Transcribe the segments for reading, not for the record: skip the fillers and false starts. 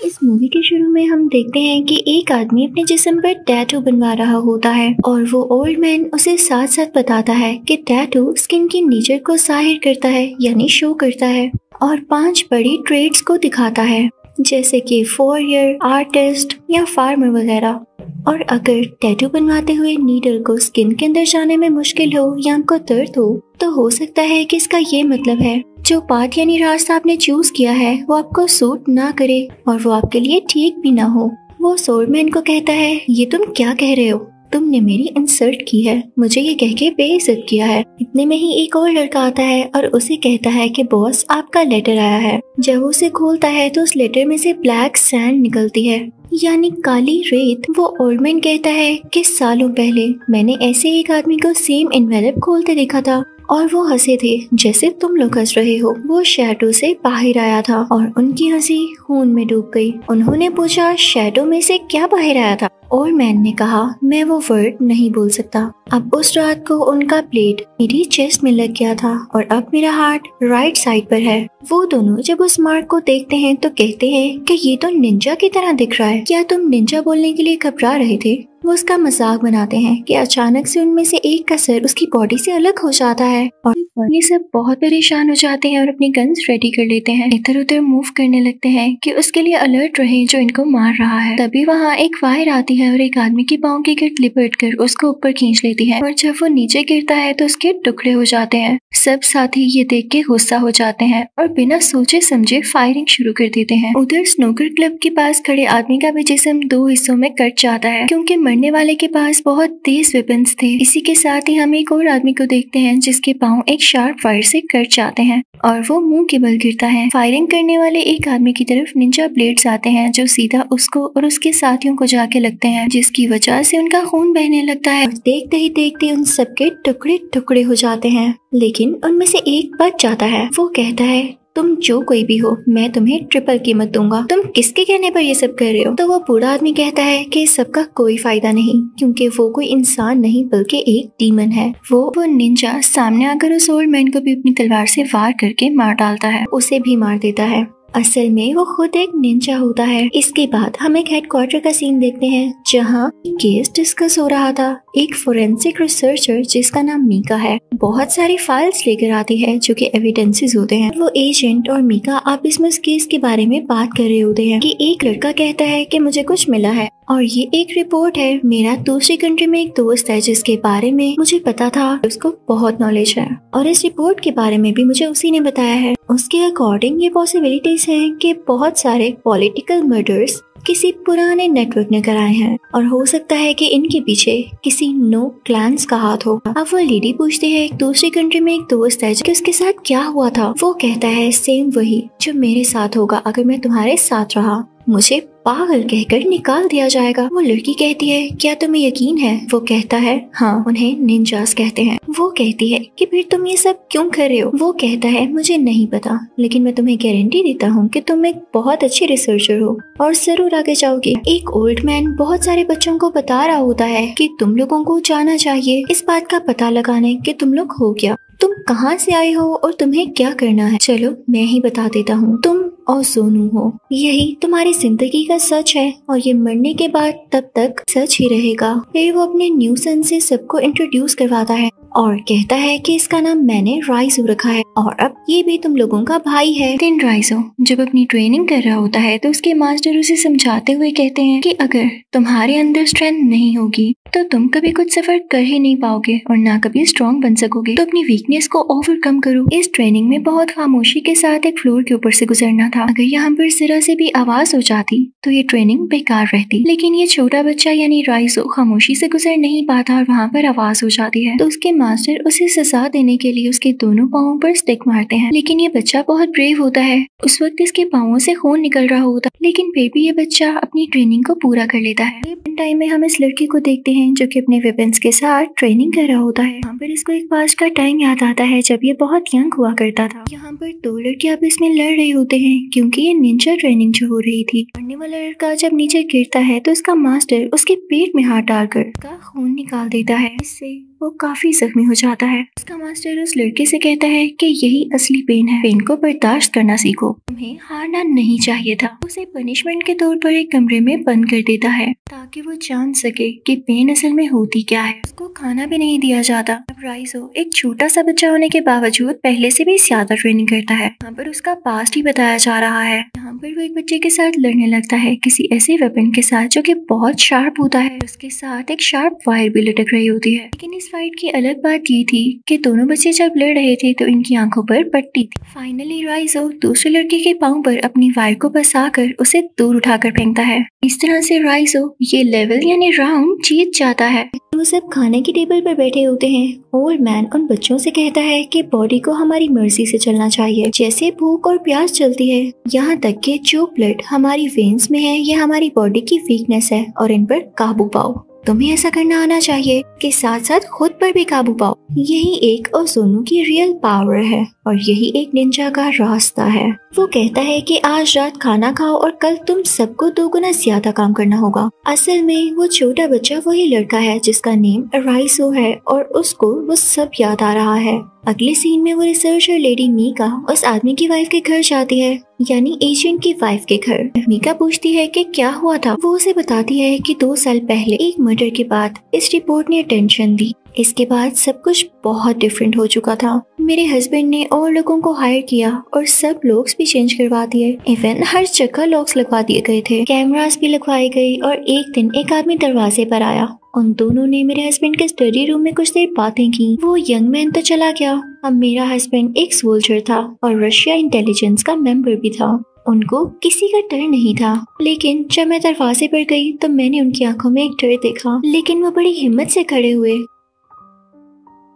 इस मूवी के शुरू में हम देखते हैं कि एक आदमी अपने जिस्म पर टैटू बनवा रहा होता है और वो ओल्ड मैन उसे साथ साथ बताता है कि टैटू स्किन की नेचर को जाहिर करता है यानी शो करता है और 5 बड़ी ट्रेड्स को दिखाता है जैसे कि वॉरियर, आर्टिस्ट या फार्मर वगैरह। और अगर टैटू बनवाते हुए नीडल को स्किन के अंदर जाने में मुश्किल हो या आपको दर्द हो सकता है कि इसका ये मतलब है जो पाथ यानी रास्ता आपने चूज किया है वो आपको सूट ना करे और वो आपके लिए ठीक भी ना हो। वो सोल्डमैन को कहता है, ये तुम क्या कह रहे हो? तुमने मेरी इंसल्ट की है, मुझे ये कह के बेइज्जत किया है। इतने में ही एक और लड़का आता है और उसे कहता है कि बॉस आपका लेटर आया है। जब वो उसे खोलता है तो उस लेटर में से ब्लैक सैंड निकलती है यानी काली रेत। वो ओल्ड मैन कहता है कि सालों पहले मैंने ऐसे एक आदमी को सेम एनवेलप खोलते देखा था और वो हंसे थे जैसे तुम लोग हंस रहे हो। वो शैडो से बाहर आया था और उनकी हंसी खून में डूब गई। उन्होंने पूछा, शैडो में से क्या बाहर आया था? और मैन ने कहा, मैं वो वर्ड नहीं बोल सकता। अब उस रात को उनका ब्लेड मेरी चेस्ट में लग गया था और अब मेरा हार्ट राइट साइड पर है। वो दोनों जब उस मार्क को देखते हैं तो कहते हैं कि ये तो निंजा की तरह दिख रहा है, क्या तुम निंजा बोलने के लिए घबरा रहे थे? वो उसका मजाक बनाते हैं कि अचानक से उनमें से एक का सर उसकी बॉडी से अलग हो जाता है और ये सब बहुत परेशान हो जाते हैं और अपनी गन्स रेडी कर लेते हैं। इधर उधर मूव करने लगते हैं कि उसके लिए अलर्ट रहे जो इनको मार रहा है। तभी वहाँ एक वायर आती है और एक आदमी की पाँव की गिट लिपट कर उसको ऊपर खींच लेती है और जब वो नीचे गिरता है तो उसके टुकड़े हो जाते हैं। सब साथी ये देख के गुस्सा हो जाते हैं और बिना सोचे समझे फायरिंग शुरू कर देते हैं। उधर स्नूकर क्लब के पास खड़े आदमी का भी जिस्म 2 हिस्सों में कट जाता है क्योंकि मरने वाले के पास बहुत तेज वेपन्स थे। इसी के साथ ही हम एक और आदमी को देखते हैं जिसके पाँव एक शार्प फायर से कट जाते हैं और वो मुंह के बल गिरता है। फायरिंग करने वाले एक आदमी की तरफ निंजा ब्लेड्स आते हैं जो सीधा उसको और उसके साथियों को जाके लगते हैं जिसकी वजह से उनका खून बहने लगता है। देखते ही देखते उन सबके टुकड़े टुकड़े हो जाते हैं लेकिन उनमें से एक बच जाता है। वो कहता है, तुम जो कोई भी हो मैं तुम्हें ट्रिपल कीमत दूंगा। तुम किसके कहने पर ये सब कर रहे हो? तो वो बूढ़ा आदमी कहता है कि इस सब का कोई फायदा नहीं क्योंकि वो कोई इंसान नहीं बल्कि एक डीमन है। वो निंजा सामने आकर उस ओल्ड मैन को भी अपनी तलवार से वार करके मार डालता है, उसे भी मार देता है। असल में वो खुद एक निंजा होता है। इसके बाद हम एक हेडक्वार्टर का सीन देखते हैं जहाँ केस डिस्कस हो रहा था। एक फोरेंसिक रिसर्चर जिसका नाम मीका है बहुत सारी फाइल्स लेकर आती है जो कि एविडेंसेस होते हैं। वो एजेंट और मीका आपस में इस केस के बारे में बात कर रहे होते हैं कि एक लड़का कहता है कि मुझे कुछ मिला है और ये एक रिपोर्ट है। मेरा दूसरी कंट्री में एक दोस्त है जिसके बारे में मुझे पता था, उसको बहुत नॉलेज है और इस रिपोर्ट के बारे में भी मुझे उसी ने बताया है। उसके अकॉर्डिंग ये पॉसिबिलिटीज हैं कि बहुत सारे पॉलिटिकल मर्डर्स किसी पुराने नेटवर्क ने कराए हैं और हो सकता है कि इनके पीछे किसी नो क्लैंस का हाथ होगा। अब वो लेडी पूछती है, एक दूसरी कंट्री में एक दोस्त है कि उसके साथ क्या हुआ था? वो कहता है, सेम वही जो मेरे साथ होगा अगर मैं तुम्हारे साथ रहा। मुझे पागल कहकर निकाल दिया जाएगा। वो लड़की कहती है, क्या तुम्हें यकीन है? वो कहता है, हाँ, उन्हें निंजास कहते हैं। वो कहती है कि फिर तुम ये सब क्यों कर रहे हो? वो कहता है, मुझे नहीं पता लेकिन मैं तुम्हें गारंटी देता हूँ कि तुम एक बहुत अच्छी रिसर्चर हो और जरूर आगे जाओगे। एक ओल्ड मैन बहुत सारे बच्चों को बता रहा होता है कि तुम लोगों को जाना चाहिए इस बात का पता लगाने कि तुम लोग हो क्या, तुम कहाँ से आए हो और तुम्हें क्या करना है। चलो मैं ही बता देता हूँ, तुम और सोनू हो, यही तुम्हारी जिंदगी का सच है और ये मरने के बाद तब तक सच ही रहेगा। फिर वो अपने न्यू सन से सबको इंट्रोड्यूस करवाता है और कहता है कि इसका नाम मैंने राइजो रखा है और अब ये भी तुम लोगों का भाई है। देन राइजो जब अपनी ट्रेनिंग कर रहा होता है तो उसके मास्टर उसे समझाते हुए कहते हैं कि अगर तुम्हारे अंदर स्ट्रेंथ नहीं होगी तो तुम कभी कुछ सफर कर ही नहीं पाओगे और ना कभी स्ट्रॉन्ग बन सकोगे। तो अपनी वीकनेस को ओवरकम करो। इस ट्रेनिंग में बहुत खामोशी के साथ एक फ्लोर के ऊपर से गुजरना था। अगर यहाँ पर जरा से भी आवाज हो जाती तो ये ट्रेनिंग बेकार रहती, लेकिन ये छोटा बच्चा यानी राइजो खामोशी से गुजर नहीं पाता और वहाँ पर आवाज हो जाती है। तो उसके मास्टर उसे सजा देने के लिए उसके दोनों पाँवों पर स्टिक मारते हैं, लेकिन ये बच्चा बहुत ब्रेव होता है। उस वक्त इसके पाँवों से खून निकल रहा होता लेकिन फिर भी ये बच्चा अपनी ट्रेनिंग को पूरा कर लेता है। टाइम में हम इस लड़की को देखते हैं जो कि अपने वेपन्स के साथ ट्रेनिंग कर रहा होता है। यहाँ पर इसको एक पास्ट का टाइम याद आता है जब ये बहुत यंग हुआ करता था। यहाँ पर 2 लड़के आपस में लड़ रहे होते हैं क्योंकि ये निंजा ट्रेनिंग जो हो रही थी। मरने वाला लड़का जब नीचे गिरता है तो उसका मास्टर उसके पेट में हाथ डालकर उसका खून निकाल देता है, इससे वो काफी जख्मी हो जाता है। उसका मास्टर उस लड़के से कहता है कि यही असली पेन है, पेन को बर्दाश्त करना सीखो, तुम्हें हारना नहीं चाहिए था। उसे पनिशमेंट के तौर पर एक कमरे में बंद कर देता है ताकि वो जान सके कि पेन असल में होती क्या है। उसको खाना भी नहीं दिया जाता। अब राइजो एक छोटा सा बच्चा होने के बावजूद पहले से भी ज्यादा ट्रेनिंग करता है। यहाँ पर उसका पास्ट ही बताया जा रहा है। यहाँ पर वो एक बच्चे के साथ लड़ने लगता है, किसी ऐसे वेपन के साथ जो कि बहुत शार्प होता है। उसके साथ एक शार्प वायर भी लटक रही होती है। लेकिन इस फाइट की अलग बात ये थी कि दोनों बच्चे जब लड़ रहे थे तो इनकी आंखों पर पट्टी थी। फाइनली राइजो दूसरे लड़के के पांव पर अपनी वायर को फंसाकर उसे दूर उठाकर फेंकता है। इस तरह से राइजो ये लेवल यानी राउंड जीत जाता है। वो सब खाने की टेबल पर बैठे होते हैं। ओल्ड मैन उन बच्चों से कहता है कि बॉडी को हमारी मर्जी से चलना चाहिए, जैसे भूख और प्यास चलती है। यहाँ तक कि जो ब्लड हमारी वेन्स में है ये हमारी बॉडी की वीकनेस है और इन पर काबू पाओ। तुम्हें ऐसा करना आना चाहिए कि साथ साथ खुद पर भी काबू पाओ। यही एक ओज़ोनो की रियल पावर है और यही एक निंजा का रास्ता है। वो कहता है कि आज रात खाना खाओ और कल तुम सबको 2 गुना ज्यादा काम करना होगा। असल में वो छोटा बच्चा वही लड़का है जिसका नेम राइजो है और उसको वो सब याद आ रहा है। अगले सीन में वो रिसर्चर लेडी मीका उस आदमी की वाइफ के घर जाती है, यानी एजेंट की वाइफ के घर। मीका पूछती है कि क्या हुआ था। वो उसे बताती है कि 2 साल पहले एक मर्डर के बाद इस रिपोर्ट ने टेंशन दी। इसके बाद सब कुछ बहुत डिफरेंट हो चुका था। मेरे हस्बैंड ने और लोगों को हायर किया और सब लॉक्स भी चेंज करवा दिए। इवन हर जगह लॉक्स लगवा दिए गए थे, कैमरास भी लगवाए गए। और एक दिन एक आदमी दरवाजे पर आया। उन दोनों ने मेरे हस्बैंड के स्टडी रूम में कुछ देर बातें की। वो यंग मैन तो चला गया। अब मेरा हस्बैंड एक सोल्जर था और रशिया इंटेलिजेंस का मेंबर भी था। उनको किसी का डर नहीं था। लेकिन जब मैं दरवाजे पर गई तो मैंने उनकी आंखों में एक डर देखा। लेकिन वो बड़ी हिम्मत से खड़े हुए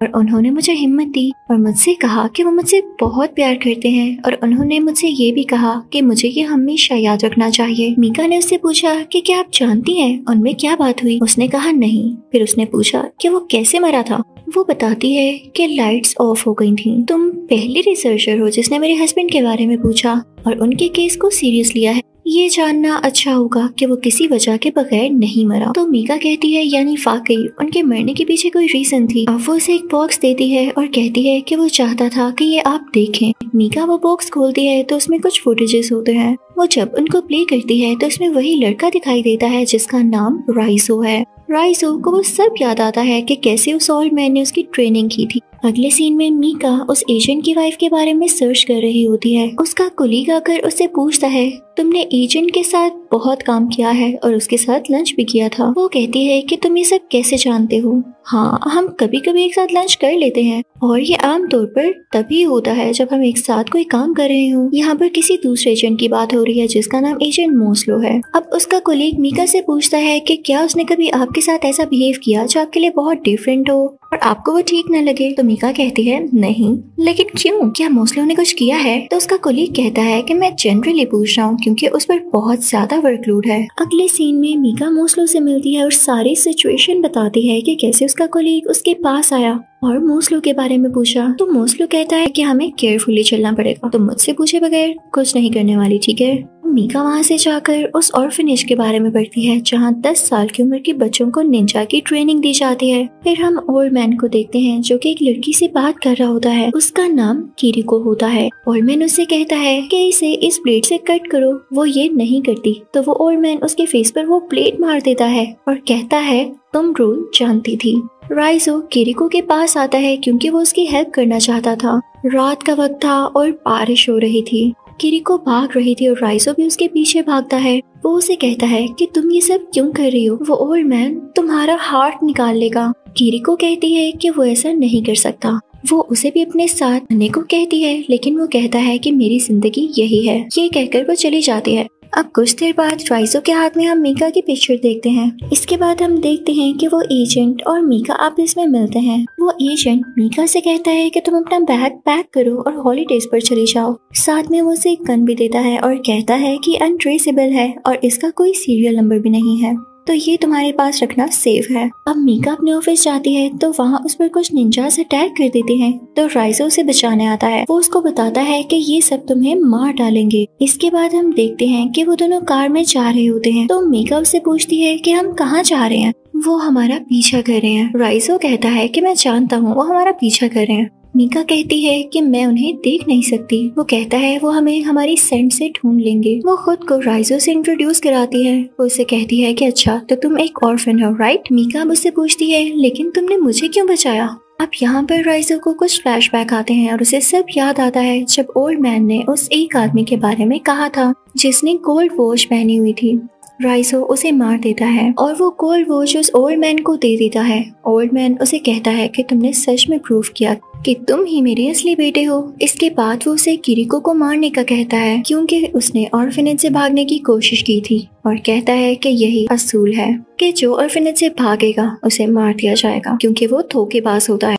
और उन्होंने मुझे हिम्मत दी और मुझसे कहा कि वो मुझसे बहुत प्यार करते हैं। और उन्होंने मुझसे ये भी कहा कि मुझे ये हमेशा याद रखना चाहिए। मीका ने उससे पूछा कि क्या आप जानती हैं उनमें क्या बात हुई। उसने कहा नहीं। फिर उसने पूछा कि वो कैसे मरा था। वो बताती है कि लाइट्स ऑफ हो गई थी। तुम पहली रिसर्चर हो जिसने मेरे हस्बैंड के बारे में पूछा और उनके केस को सीरियस लिया है। ये जानना अच्छा होगा कि वो किसी वजह के बगैर नहीं मरा। तो मीका कहती है यानी वाकई उनके मरने के पीछे कोई रीजन थी। अब वो उसे एक बॉक्स देती है और कहती है कि वो चाहता था कि ये आप देखें। मीका वो बॉक्स खोलती है तो उसमें कुछ फुटेजेस होते हैं। वो जब उनको प्ले करती है तो उसमें वही लड़का दिखाई देता है जिसका नाम राइजो है। राइजो को वो सब याद आता है कि कैसे उस ओल्ड मैन ने उसकी ट्रेनिंग की थी। अगले सीन में मीका उस एजेंट की वाइफ के बारे में सर्च कर रही होती है। उसका कुलीग आकर उससे पूछता है तुमने एजेंट के साथ बहुत काम किया है और उसके साथ लंच भी किया था। वो कहती है कि तुम ये सब कैसे जानते हो। हाँ, हम कभी कभी एक साथ लंच कर लेते हैं और ये आमतौर पर तभी होता है जब हम एक साथ कोई काम कर रहे हो। यहाँ पर किसी दूसरे एजेंट की बात हो रही है जिसका नाम एजेंट मोस्लो है। अब उसका कोलीग मीका से पूछता है कि क्या उसने कभी आपके साथ ऐसा बिहेव किया जो आपके लिए बहुत डिफरेंट हो और आपको वो ठीक न लगे। तो मीका कहती है नहीं। लेकिन क्यों, क्या मोस्लो ने कुछ किया है। तो उसका कोलीग कहता है कि मैं जनरली पूछ रहा हूँ क्योंकि उस पर बहुत ज्यादा वर्कलोड है। अगले सीन में मीका मोस्लो से मिलती है और सारी सिचुएशन बताती है कि कैसे उसका कोलीग उसके पास आया और मोस्लो के बारे में पूछा। तो मोस्लो कहता है कि हमें केयरफुली चलना पड़ेगा, तो मुझसे पूछे बगैर कुछ नहीं करने वाली, ठीक है। मीका वहाँ से जाकर उस ऑर्फनेज के बारे में पढ़ती है जहाँ 10 साल की उम्र के बच्चों को निंजा की ट्रेनिंग दी जाती है। फिर हम ओल्ड मैन को देखते हैं जो कि एक लड़की से बात कर रहा होता है। उसका नाम किरिको होता है। ओल्ड मैन उससे कहता है कि इसे इस ब्लेड से कट करो। वो ये नहीं करती तो वो ओल्ड मैन उसके फेस पर वो ब्लेड मार देता है और कहता है तुम रूल जानती थी। राइजो किरिको के पास आता है क्योंकि वो उसकी हेल्प करना चाहता था। रात का वक्त था और बारिश हो रही थी। किरिको भाग रही थी और राइजो भी उसके पीछे भागता है। वो उसे कहता है कि तुम ये सब क्यों कर रही हो, वो ओल्ड मैन तुम्हारा हार्ट निकाल लेगा। किरिको कहती है कि वो ऐसा नहीं कर सकता। वो उसे भी अपने साथ आने को कहती है लेकिन वो कहता है कि मेरी जिंदगी यही है। ये कहकर वो चली जाती है। अब कुछ देर बाद राइजो के हाथ में हम मीका की पिक्चर देखते हैं। इसके बाद हम देखते हैं कि वो एजेंट और मीका आपस में मिलते हैं। वो एजेंट मीका से कहता है कि तुम अपना बैग पैक करो और हॉलीडेज पर चली जाओ। साथ में वो उसे एक गन भी देता है और कहता है कि अनट्रेसेबल है और इसका कोई सीरियल नंबर भी नहीं है, तो ये तुम्हारे पास रखना सेफ है। अब मीका अपने ऑफिस जाती है तो वहाँ उस पर कुछ निंजास अटैक कर देते हैं। तो राइजो उसे बचाने आता है। वो उसको बताता है कि ये सब तुम्हें मार डालेंगे। इसके बाद हम देखते हैं कि वो दोनों कार में जा रहे होते हैं। तो मीका उससे पूछती है कि हम कहाँ जा रहे हैं। वो हमारा पीछा कर रहे हैं। राइजो कहता है कि मैं जानता हूँ वो हमारा पीछा कर रहे हैं। मीका कहती है कि मैं उन्हें देख नहीं सकती। वो कहता है वो हमें हमारी सेंट से ढूंढ लेंगे। वो खुद को राइजो से इंट्रोड्यूस कराती है। वो उसे कहती है कि अच्छा तो तुम एक ऑर्फन हो, राइट? मीका मुझसे पूछती है लेकिन तुमने मुझे क्यों बचाया? अब यहाँ पर राइजो को कुछ फ्लैशबैक आते हैं और उसे सब याद आता है जब ओल्ड मैन ने उस एक आदमी के बारे में कहा था जिसने गोल्ड वॉच पहनी हुई थी। राइजो उसे मार देता है और वो गोल्ड वॉच उस ओल्ड मैन को दे देता है। ओल्ड मैन उसे कहता है कि तुमने सच में प्रूव किया कि तुम ही मेरे असली बेटे हो। इसके बाद वो उसे किरिको को मारने का कहता है क्योंकि उसने ऑर्फनेज से भागने की कोशिश की थी और कहता है कि यही असूल है कि जो ऑर्फनेज से भागेगा उसे मार दिया जाएगा क्योंकि वो धोखेबाज होता है।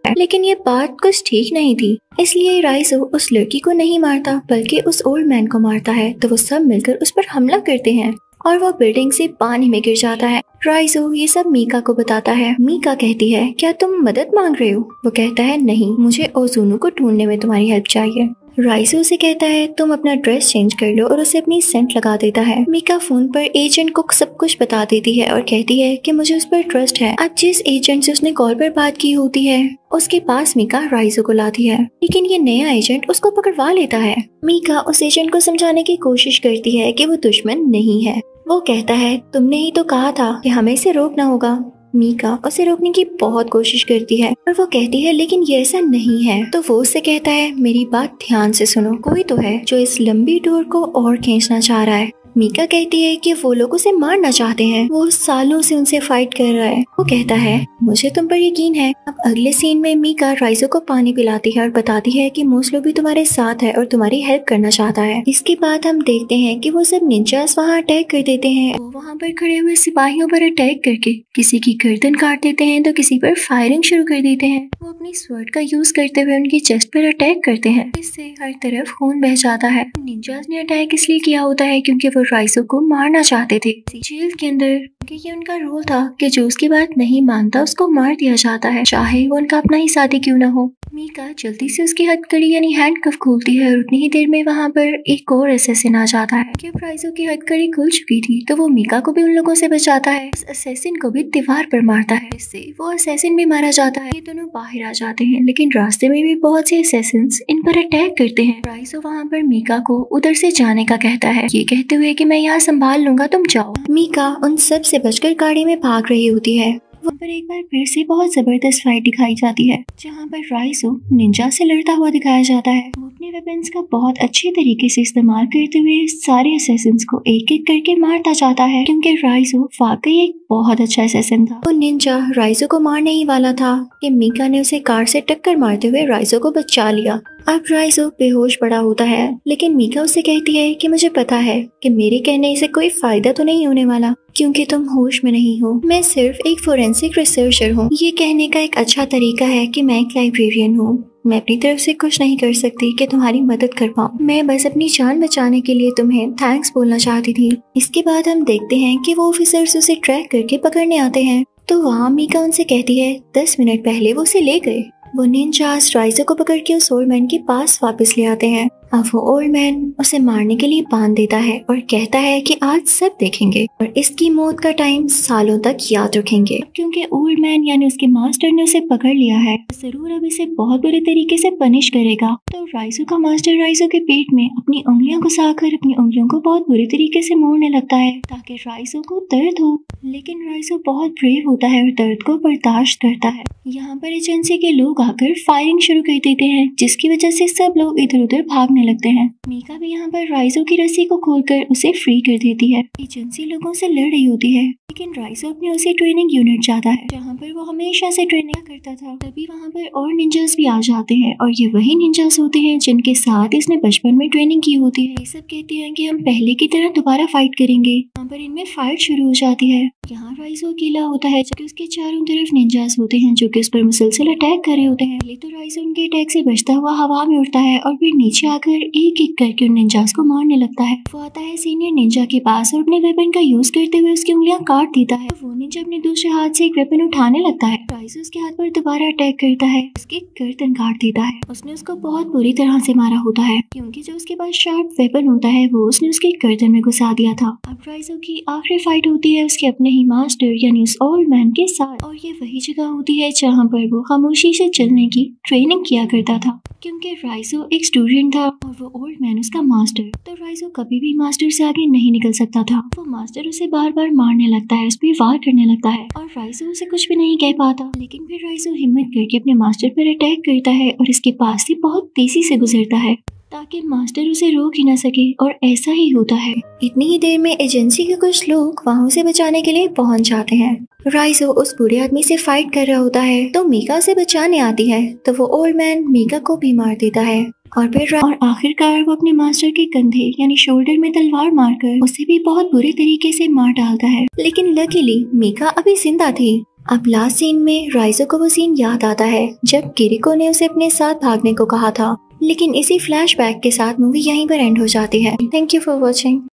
लेकिन ये बात कुछ ठीक नहीं थी, इसलिए राइजो उस लड़की को नहीं मारता बल्कि उस ओल्ड मैन को मारता है। तो वो सब मिलकर उस पर हमला करते हैं और वो बिल्डिंग से पानी में गिर जाता है। राइजो ये सब मीका को बताता है। मीका कहती है क्या तुम मदद मांग रहे हो? वो कहता है नहीं, मुझे ओजुनो को ढूंढने में तुम्हारी हेल्प चाहिए। राइजो से कहता है तुम अपना ड्रेस चेंज कर लो और उसे अपनी सेंट लगा देता है। मीका फोन पर एजेंट को सब कुछ बता देती है और कहती है कि मुझे उस पर ट्रस्ट है। अब जिस एजेंट से उसने कॉल पर बात की होती है उसके पास मीका राइजो को लाती है, लेकिन ये नया एजेंट उसको पकड़वा लेता है। मीका उस एजेंट को समझाने की कोशिश करती है कि वो दुश्मन नहीं है। वो कहता है तुमने ही तो कहा था कि हमें इसे रोकना होगा। मीका उसे रोकने की बहुत कोशिश करती है और वो कहती है लेकिन ये ऐसा नहीं है। तो वो उससे कहता है मेरी बात ध्यान से सुनो, कोई तो है जो इस लंबी डोर को और खींचना चाह रहा है। मीका कहती है कि वो लोग उसे मारना चाहते हैं, वो सालों से उनसे फाइट कर रहा है। वो कहता है मुझे तुम पर यकीन है। अब अगले सीन में मीका राइजो को पानी पिलाती है और बताती है कि मोस्लो भी तुम्हारे साथ है और तुम्हारी हेल्प करना चाहता है। इसके बाद हम देखते हैं कि वो सब निंजास वहाँ अटैक कर देते हैं। वो वहाँ पर खड़े हुए सिपाहियों पर अटैक करके किसी की गर्दन काट देते हैं तो किसी पर फायरिंग शुरू कर देते हैं। वो अपनी स्वर्ड का यूज करते हुए उनकी चेस्ट पर अटैक करते हैं। इससे हर तरफ खून बह जाता है। निंजास ने अटैक इसलिए किया होता है क्योंकि वो राइजो को मारना चाहते थे जेल के अंदर, क्योंकि ये उनका रोल था कि जो उसकी बात नहीं मानता उसको मार दिया जाता है, चाहे वो उनका अपना ही साथी क्यों न हो। मीका जल्दी से उसकी हथकड़ी यानी हैंडकफ खोलती है और उतनी ही देर में वहाँ पर एक और असैसिन आ जाता है। कि राइजो की हथकड़ी खुल चुकी थी तो वो मीका को भी उन लोगों से बचाता है। उस असैसिन को भी दीवार पर मारता है, इससे वो असैसिन भी मारा जाता है। ये दोनों बाहर आ जाते हैं लेकिन रास्ते में भी बहुत से असैसिन्स इन पर अटैक करते हैं। राइजो वहाँ पर मीका को उधर से जाने का कहता है, ये कहते हुए कि मैं यहाँ संभाल लूंगा, तुम जाओ। मीका उन सब से बचकर गाड़ी में भाग रही होती है। वहाँ पर एक बार फिर से बहुत जबरदस्त फाइट दिखाई जाती है जहाँ पर राइजो निंजा से लड़ता हुआ दिखाया जाता है। वो अपने वेपन्स का बहुत अच्छे तरीके से इस्तेमाल करते हुए सारे असैसिन्स को एक एक करके मारता जाता है क्योंकि राइजो वाकई एक बहुत अच्छा असैसिन था। वो निंजा राइजो को मारने ही वाला था कि मीका ने उसे कार से टक्कर मारते हुए राइजो को बचा लिया। अब राइजो बेहोश पड़ा होता है लेकिन मीका उसे कहती है कि मुझे पता है कि मेरे कहने से कोई फायदा तो नहीं होने वाला क्योंकि तुम होश में नहीं हो। मैं सिर्फ एक फोरेंसिक रिसर्चर हूँ। ये कहने का एक अच्छा तरीका है कि मैं एक लाइब्रेरियन हूँ। मैं अपनी तरफ से कुछ नहीं कर सकती कि तुम्हारी मदद कर पाऊँ। मैं बस अपनी जान बचाने के लिए तुम्हें थैंक्स बोलना चाहती थी। इसके बाद हम देखते हैं कि वो ऑफिसर्स उसे ट्रैक करके पकड़ने आते हैं तो वहाँ मीका उनसे कहती है 10 मिनट पहले वो उसे ले गए। वो निंजास राइजो को पकड़ के उस ओल्ड मैन के पास वापस ले आते हैं। अब वो ओल्ड मैन उसे मारने के लिए बांध देता है और कहता है कि आज सब देखेंगे और इसकी मौत का टाइम सालों तक याद रखेंगे। क्योंकि ओल्ड मैन यानी उसके मास्टर ने उसे पकड़ लिया है, जरूर अब इसे बहुत बुरे तरीके से पनिश करेगा। तो राइजो का मास्टर राइजो के पेट में अपनी उंगलियां घुसाकर अपनी उंगलियों को बहुत बुरे तरीके से मोड़ने लगता है ताकि राइजो को दर्द हो। लेकिन राइजो बहुत ब्रेव होता है और दर्द को बर्दाश्त करता है। यहाँ पर एजेंसी के लोग आकर फायरिंग शुरू कर देते हैं जिसकी वजह से सब लोग इधर उधर भागने लगते हैं। मीका भी यहाँ पर राइजो की रस्सी को खोलकर उसे फ्री कर देती है। एजेंसी लोगों से लड़ रही होती है लेकिन राइजो अपनी उसी ट्रेनिंग यूनिट जाता है जहाँ पर वो हमेशा से ट्रेनिंग करता था। तभी वहाँ पर और निंजास भी आ जाते हैं और ये वही निंजास होते हैं जिनके साथ इसने बचपन में ट्रेनिंग की होती है। ये सब कहते हैं कि हम पहले की तरह दोबारा फाइट करेंगे। यहाँ पर इनमें फाइट शुरू हो जाती है। यहाँ राइजो अकेला होता है जबकि उसके चारों तरफ निंजास होते हैं जो कि उस पर मुसलसल अटैक कर रहे होते हैं। पहले तो राइजो उनके अटैक से बचता हुआ हवा में उड़ता है और फिर नीचे आकर एक एक करके उन निंजास को मारने लगता है। वो आता है सीनियर निंजा के पास और अपने वेपन का यूज करते हुए उसकी उंगलियां काट देता है। वो निंजा अपने दूसरे हाथ से एक वेपन उठाने लगता है। राइजो उसके हाथ पर दोबारा अटैक करता है, उसकी गर्दन काट देता है। उसने उसको बहुत बुरी तरह से मारा होता है क्योंकि जो उसके पास शार्प वेपन होता है वो उसने उसकी गर्दन में घुसा दिया था। अब राइजो की आखिरी फाइट होती है उसके अपने ही मास्टर यानी उस ओल्ड मैन के साथ। और ये वही जगह होती है जहाँ पर वो खामोशी से चलने की ट्रेनिंग किया करता था, क्योंकि राइजो एक स्टूडेंट था और वो ओल्ड मैन उसका मास्टर। तो राइजो कभी भी मास्टर से आगे नहीं निकल सकता था। वो मास्टर उसे बार बार मारने लगता है, उस पर वार करने लगता है और राइजो उसे कुछ भी नहीं कह पाता। लेकिन फिर राइजो हिम्मत करके अपने मास्टर पर अटैक करता है और इसके पास से बहुत तेजी से गुजरता है ताकि मास्टर उसे रोक ही ना सके। और ऐसा ही होता है। इतनी ही देर में एजेंसी के कुछ लोग वहाँ उसे बचाने के लिए पहुँच जाते हैं। राइजो उस बूढ़े आदमी से फाइट कर रहा होता है तो मीका उसे बचाने आती है, तो वो ओल्ड मैन मीका को भी मार देता है और आखिरकार वो अपने मास्टर के कंधे यानी शोल्डर में तलवार मारकर उसे भी बहुत बुरे तरीके से मार डालता है। लेकिन लकीली मीका अभी जिंदा थी। अब लास्ट सीन में राइजो को वो सीन याद आता है जब किरिको ने उसे अपने साथ भागने को कहा था। लेकिन इसी फ्लैशबैक के साथ मूवी यहीं पर एंड हो जाती है। Thank you for watching.